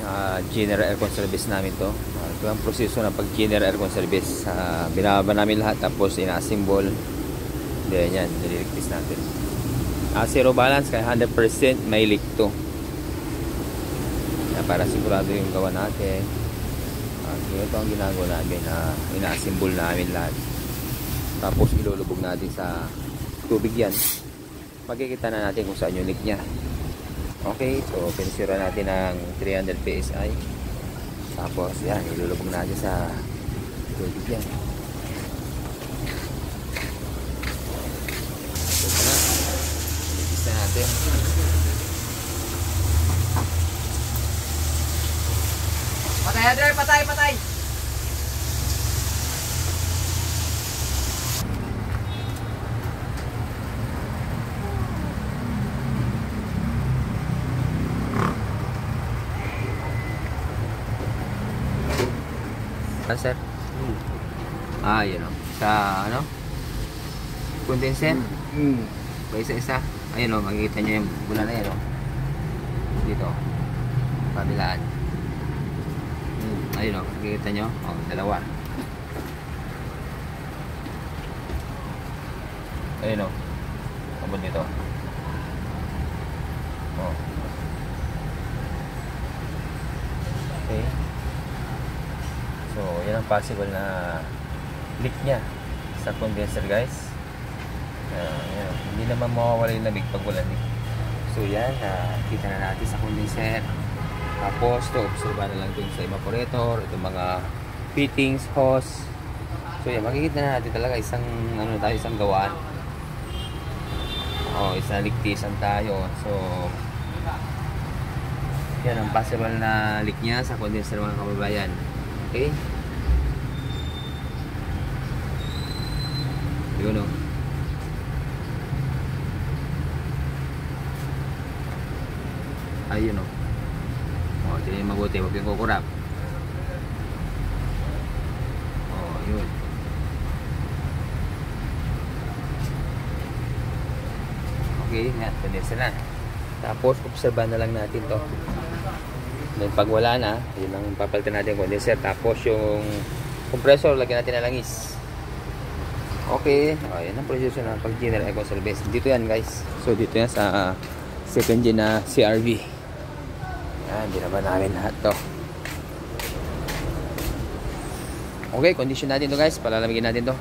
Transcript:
yan, general aircon service namin to. Ito ang proseso ng pag general aircon service. Binababa namin lahat tapos ina-assemble. Then yan, nililigpis natin. Zero balance kaya 100% may leak to. Yan, para sigurado yung gawa natin. Ito ang ginagawa namin, ina-assemble namin lahat. Tapos ilulubog natin sa tubig yan. Makikita na natin kung saan yung leak nya. Okay, so pinisira natin ng 300 PSI. Tapos yan, ilulubog natin sa tubig yan. Ito na, iligis na natin. Patay, Adler! Patay! Patay! Sir? Yun o. Sa ano? Condenser? Pa isa-isa. Ayun o, makikita nyo yung bulan na yan o. Dito. Kabilaan. Ayun o, makikita nyo. O, dalawa. Ayun o. Kabon dito. O. Okay. So, yan ang possible na leak nya sa condenser, guys. Yan. Hindi naman mawawala yung lamig pag wala leak. So, yan. Kita na natin sa condenser. Tapos, ito, observa na lang ito sa evaporator. Itong mga fittings, hose. So, yan. Makikita na natin talaga isang, isang gawaan. Isang ligtisan tayo. So, yan ang possible na leak nya sa condenser, mga kababayan. Okay. Yun o. Ayun o. Tignan yung mabuti. Huwag yung kukurap. Yun. Okay. Yan. Condenser na. Tapos, obserbahan na lang natin to. Then pag wala na, yun ang papalitan natin yung condenser. Tapos yung compressor, lagyan natin na langis. Okay, yan ang proseso ng pag general aircon service. Dito yan, guys. So dito yan sa second gen na CRV. Yan, di naman namin lahat to. Okay, condition natin to, guys. Palalamigin natin to.